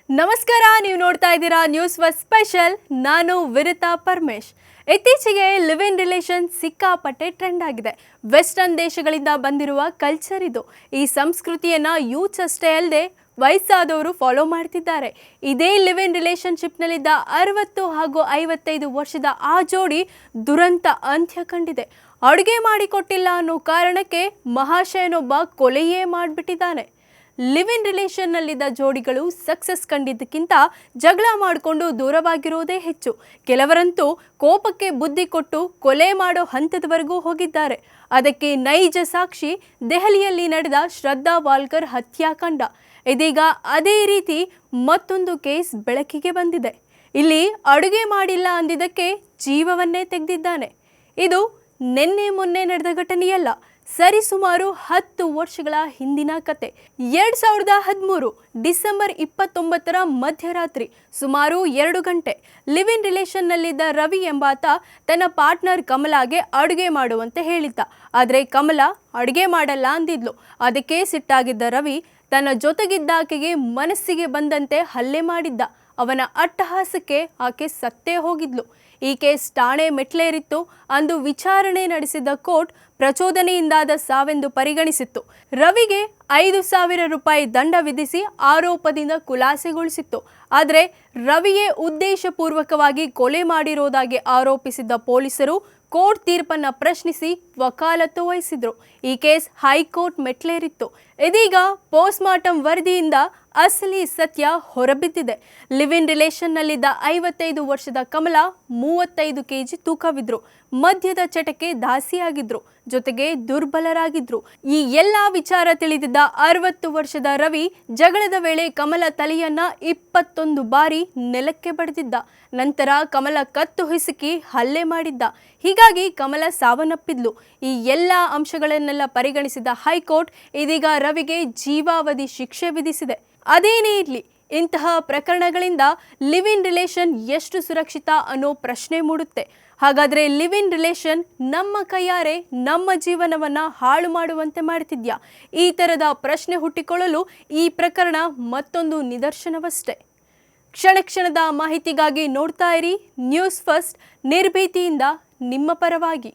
ನಮಸ್ಕಾರ, ನೀವು ನೋಡ್ತಾ ಇದ್ದೀರಾ ನ್ಯೂಸ್ ಫಸ್ಟ್ ಸ್ಪೆಷಲ್. ನಾನು ವಿರಿತಾ ಪರಮೇಶ್. ಇತ್ತೀಚೆಗೆ ಲಿವ್ ಇನ್ ರಿಲೇಷನ್ ಸಿಕ್ಕಾಪಟ್ಟೆ ಟ್ರೆಂಡ್ ಆಗಿದೆ. ವೆಸ್ಟರ್ನ್ ದೇಶಗಳಿಂದ ಬಂದಿರುವ ಕಲ್ಚರ್ ಇದು. ಈ ಸಂಸ್ಕೃತಿಯನ್ನ ಯೂತ್ಸ್ ಅಷ್ಟೇ ಅಲ್ಲದೆ ವಯಸ್ಸಾದವರು ಫಾಲೋ ಮಾಡ್ತಿದ್ದಾರೆ. ಇದೇ ಲಿವ್ ಇನ್ ರಿಲೇಷನ್ಶಿಪ್ನಲ್ಲಿದ್ದ 60 ಹಾಗೂ 55 ವರ್ಷದ ಆ ಜೋಡಿ ದುರಂತ ಅಂತ್ಯ ಕಂಡಿದೆ. ಅಡುಗೆ ಮಾಡಿಕೊಟ್ಟಿಲ್ಲ ಅನ್ನೋ ಕಾರಣಕ್ಕೆ ಮಹಾಶಯನೊಬ್ಬ ಕೊಲೆಯೇ ಮಾಡಿಬಿಟ್ಟಿದ್ದಾನೆ. ಲಿವ್ ಇನ್ ರಿಲೇಷನ್ನಲ್ಲಿದ್ದ ಜೋಡಿಗಳು ಸಕ್ಸಸ್ ಕಂಡಿದ್ದಕ್ಕಿಂತ ಜಗಳ ಮಾಡಿಕೊಂಡು ದೂರವಾಗಿರೋದೇ ಹೆಚ್ಚು. ಕೆಲವರಂತೂ ಕೋಪಕ್ಕೆ ಬುದ್ಧಿ ಕೊಟ್ಟು ಕೊಲೆ ಮಾಡೋ ಹಂತದವರೆಗೂ ಹೋಗಿದ್ದಾರೆ. ಅದಕ್ಕೆ ನೈಜ ಸಾಕ್ಷಿ ದೆಹಲಿಯಲ್ಲಿ ನಡೆದ ಶ್ರದ್ಧಾ ವಾಲ್ಕರ್ ಹತ್ಯಾಕಾಂಡ. ಇದೀಗ ಅದೇ ರೀತಿ ಮತ್ತೊಂದು ಕೇಸ್ ಬೆಳಕಿಗೆ ಬಂದಿದೆ. ಇಲ್ಲಿ ಅಡುಗೆ ಮಾಡಿಲ್ಲ ಅಂದಿದ್ದಕ್ಕೆ ಜೀವವನ್ನೇ ತೆಗೆದಿದ್ದಾನೆ. ಇದು ನಿನ್ನೆ ಮೊನ್ನೆ ನಡೆದ ಘಟನೆಯಲ್ಲ, ಸರಿಸುಮಾರು 10 ವರ್ಷಗಳ ಹಿಂದಿನ ಕತೆ. 2013 ಡಿಸೆಂಬರ್ 29ರ ಮಧ್ಯರಾತ್ರಿ ಸುಮಾರು 2 ಗಂಟೆ ಲಿವ್ ಇನ್ ರಿಲೇಷನ್ನಲ್ಲಿದ್ದ ರವಿ ಎಂಬಾತ ತನ್ನ ಪಾರ್ಟ್ನರ್ ಕಮಲಾಗೆ ಅಡುಗೆ ಮಾಡುವಂತೆ ಹೇಳಿದ್ದ. ಆದರೆ ಕಮಲಾ ಅಡುಗೆ ಮಾಡಲ್ಲ ಅಂದಿದ್ಲು. ಅದಕ್ಕೆ ಸಿಟ್ಟಾಗಿದ್ದ ರವಿ ತನ್ನ ಜೊತೆಗಿದ್ದಾಕೆಗೆ ಮನಸ್ಸಿಗೆ ಬಂದಂತೆ ಹಲ್ಲೆ ಮಾಡಿದ್ದ. ಅವನ ಅಟ್ಟಹಾಸಕ್ಕೆ ಆಕೆ ಸತ್ತೇ ಹೋಗಿದ್ಲು. ಈ ಕೇಸ್ ಠಾಣೆ ಮೆಟ್ಲೇರಿತ್ತು. ಅಂದು ವಿಚಾರಣೆ ನಡೆಸಿದ ಕೋರ್ಟ್ ಪ್ರಚೋದನೆಯಿಂದಾದ ಸಾವೆಂದು ಪರಿಗಣಿಸಿತ್ತು. ರವಿಗೆ 5,000 ರೂಪಾಯಿ ದಂಡ ವಿಧಿಸಿ ಆರೋಪದಿಂದ ಖುಲಾಸೆಗೊಳಿಸಿತ್ತು. ಆದರೆ ರವಿಯೇ ಉದ್ದೇಶಪೂರ್ವಕವಾಗಿ ಕೊಲೆ ಮಾಡಿರೋದಾಗಿ ಆರೋಪಿಸಿದ್ದ ಪೊಲೀಸರು ಕೋರ್ಟ್ ತೀರ್ಪನ್ನು ಪ್ರಶ್ನಿಸಿ ವಕಾಲತ್ತು ವಹಿಸಿದ್ರು. ಈ ಕೇಸ್ ಹೈಕೋರ್ಟ್ ಮೆಟ್ಲೇರಿತ್ತು. ಇದೀಗ ಪೋಸ್ಟ್ಮಾರ್ಟಮ್ ವರದಿಯಿಂದ ಅಸಲಿ ಸತ್ಯ ಹೊರಬಿದ್ದಿದೆ. ಲಿವ್ ಇನ್ ರಿಲೇಷನ್ನಲ್ಲಿದ್ದ 55 ವರ್ಷದ ಕಮಲಾ 35 ಕೆಜಿ ತೂಕವಿದ್ರು, ಮದ್ಯದ ಚಟಕ್ಕೆ ದಾಸಿಯಾಗಿದ್ರು, ಜೊತೆಗೆ ದುರ್ಬಲರಾಗಿದ್ರು. ಈ ಎಲ್ಲ ವಿಚಾರ ತಿಳಿದಿದ್ದ 60 ವರ್ಷದ ರವಿ ಜಗಳದ ವೇಳೆ ಕಮಲ ತಲೆಯನ್ನ 21 ಬಾರಿ ನೆಲಕ್ಕೆ ಬಡಿದಿದ್ದ. ನಂತರ ಕಮಲ ಕತ್ತು ಹಿಸುಕಿ ಹಲ್ಲೆ ಮಾಡಿದ್ದ. ಹೀಗಾಗಿ ಕಮಲ ಸಾವನ್ನಪ್ಪಿದ್ಲು. ಈ ಎಲ್ಲ ಅಂಶಗಳನ್ನೆಲ್ಲ ಪರಿಗಣಿಸಿದ ಹೈಕೋರ್ಟ್ ಇದೀಗ ರವಿಗೆ ಜೀವಾವಧಿ ಶಿಕ್ಷೆ ವಿಧಿಸಿದೆ. ಅದೇನೇ ಇರಲಿ, ಇಂತಹ ಪ್ರಕರಣಗಳಿಂದ ಲಿವ್ ಇನ್ ರಿಲೇಷನ್ ಎಷ್ಟು ಸುರಕ್ಷಿತ ಅನ್ನೋ ಪ್ರಶ್ನೆ ಮೂಡುತ್ತೆ. ಹಾಗಾದರೆ ಲಿವ್ ಇನ್ ರಿಲೇಷನ್ ನಮ್ಮ ಕೈಯಾರೆ ನಮ್ಮ ಜೀವನವನ್ನ ಹಾಳು ಮಾಡುವಂತೆ ಮಾಡ್ತಿದ್ಯಾ? ಈ ಥರದ ಪ್ರಶ್ನೆ ಹುಟ್ಟಿಕೊಳ್ಳಲು ಈ ಪ್ರಕರಣ ಮತ್ತೊಂದು ನಿದರ್ಶನವಷ್ಟೇ. ಕ್ಷಣ ಕ್ಷಣದ ಮಾಹಿತಿಗಾಗಿ ನೋಡ್ತಾ ಇರಿ ನ್ಯೂಸ್ ಫಸ್ಟ್, ನಿರ್ಭೀತಿಯಿಂದ ನಿಮ್ಮ ಪರವಾಗಿ.